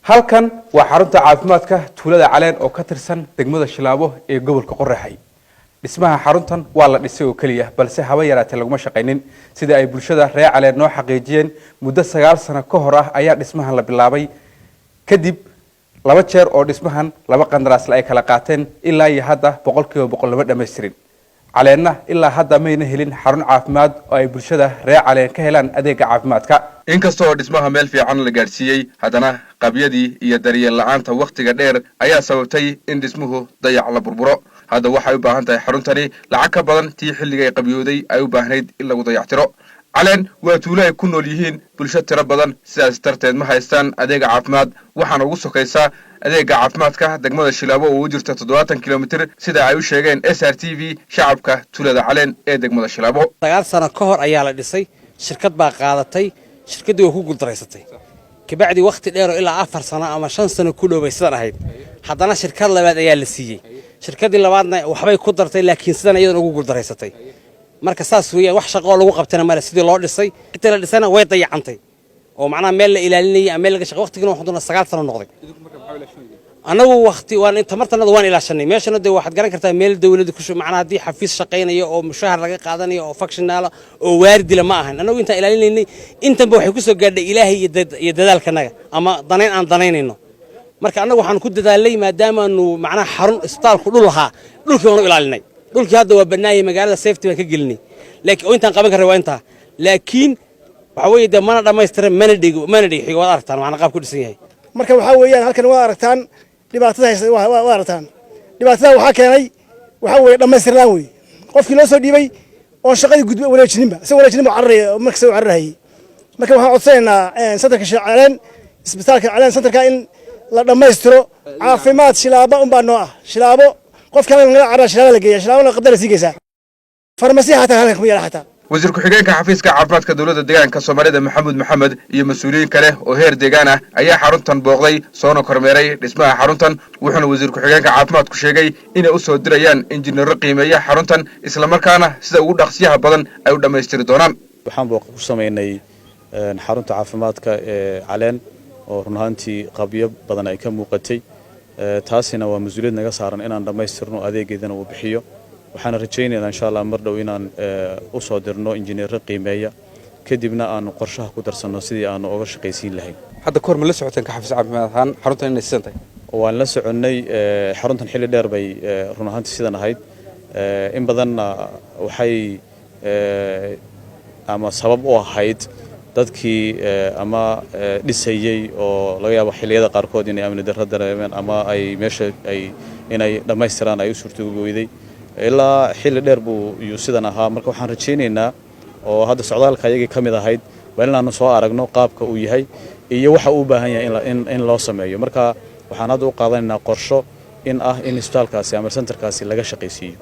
halkan waa xarunta caafimaadka tuulada Caleen oo ka tirsan degmada Shilaabo ee gobolka Qorraxay. Dhismaha xaruntan waa la dhisay oo kaliya balse haba yaraatee laguma shaqeynin sida ay bulshada reer Caleen noo xaqiijiyeen muddo 9 sano ka hor ah ayaa dhismahan la bilaabay kadib laba jeer oo dhismahan laba qandaraas la ay kala qaateen ilaa iyo hadda 100% lama dhameystirin. Caleenna ilaa hadda mayna helin xarun caafimaad oo ay bulshada reer Caleen ka helaan adeega caafimaadka. inkastoo dhismaha meel fiican la gaarsiiyay haddana qabyadii iyo daryeel la'aanta waqtiga dheer ayaa sababtay in dhismuhu dayac la burburo. hadda waxay u baahan tahay xaruntani lacag ka badan tii xilliga ay qabyooday ay u baahnayd in lagu dayactiro. Caleen waa tuulo ay ku nool yihiin bulsho tiro badan sidaas darteed ma haystaan adeega caafimaad waxaana ugu sokaysa adeega caafimaadka degmada Shilaabo oo u jirta 70 kilomitir sida ay u sheegeen SRTV shacabka tuulada Caleen ee degmada Shilaabo. 9 sano ka hor ayaa la dhisay shirkad baa qaadatay shirkadii ku guuldareysatay kabacdi waqti dheer oo ilaa 4 sano ama 5 sano ku dhow bay sidan ahayd haddana shirkad labaad ayaa la siiyay shirkadii labaadna waxbay ku dartay laakiin sidan iyadoo ugu guuldareysatay marka saas weeyaan wax shaqo lagu qabtana male sidii loo dhisay inta la dhisana way dayacantay oo macnaha meel la ilaalinayay meel laga shaqo waqtigiina waxaan doonaa 9 sano noqday anagu waqti waan inta martana waan ilaashanay meeshana de waxaad garan kartaa meel dawladda ku macnaha hadii xafiis shaqeynayo oo mushahar laga qaadanayo oo functional oo waardila ma ahan anagu inta ilaalinaynay intanba waxay ku soo gaadhay ilaahay iyo dadaalkanaga ama danayn aan danaynayno marka anagu waxaan ku dadaalay maadaama aanu macnaha xarun isbitaalku dhul lahaa dhulkii waan ilaalinay dhulkii hadda waa banaayay magaalada safety baan ka gelinay laakiin oo intaan qaban karay waa inta laakiin waxa weeye mana dhameystiran mana dhigo waad aragtaan waxaan qaab ku dhisan yahay marka waxa weeyaan halkan waa aragtaan dhibaatada haysta waa aragtaan dhibaatada waxa keenay waxa weeye dhammaystirnaan weey qofkii loo soo dhiibay oo shaqadii gudbay wanaajinba carray marka soo carrayay marka waxaan codsanaynaa santarka Caleen isbitaalka Caleen santarka in la dhammaystiro caafimaad Shilaabo un baa noo ah Shilaabo qof kale laga carra Shilaabo la geeyo Shilaabo qadar siigaysa farmasi hata halkan kuma yara hata wasiir ku-xigeenka xafiiska caafimaadka dawladda deegaanka Soomaalida Maxamed iyo mas'uuliyiin kale oo heer deegaan ah ayaa xaruntan booqday soona kormeeray dhismaha xaruntan wuxuuna wasiir ku-xigeenka caafimaadku sheegay inay u soo dirayaan injineero qiimeeya xaruntan isla markaana sida ugu dhaqsiyaha badan ay u dhameystiri doonaan waxaan booq ku sameynay xarunta caafimaadka ee Caleen oo run ahaantii qabyo badan ay ka muuqatay taasina waa mas'uuliyad naga saaran inaan dhameystirno adeegeedana uu bixiyo waxaan rajaynaynaa insha Allah mar dhow inaan u soo dirno injineero qiimeeya kadibna aan qorshaha ku darsano sidii aan uga shaqaysiin lahayn hadda koor ma la socoteen ka xafiis caafimaad ahaan xaruntan inay sidan waan la soconay xaruntan xilli dheer bay run ahaantii sidan ahayd in badan waxay ama sabab u ahayd dadkii ama dhisayay oo laga yaabo xilliyada qaarkood inay amni darro dareemeen ama ay meesha ay inay dhameystiraan ay u suurtoobayday ilaa xilli dheer buu sidan ahaa marka waxaan rajaynaynaa oo hadda socdaalka ayagii kamid ahayd waa inaanu soo aragno qaabka uu yahay iyo waxa uu baahan yahay in loo sameeyo marka waxaan hadda u qaadanaynaa qorsho in isbitaalkaasi ama centerkaasi laga shaqaysiiyo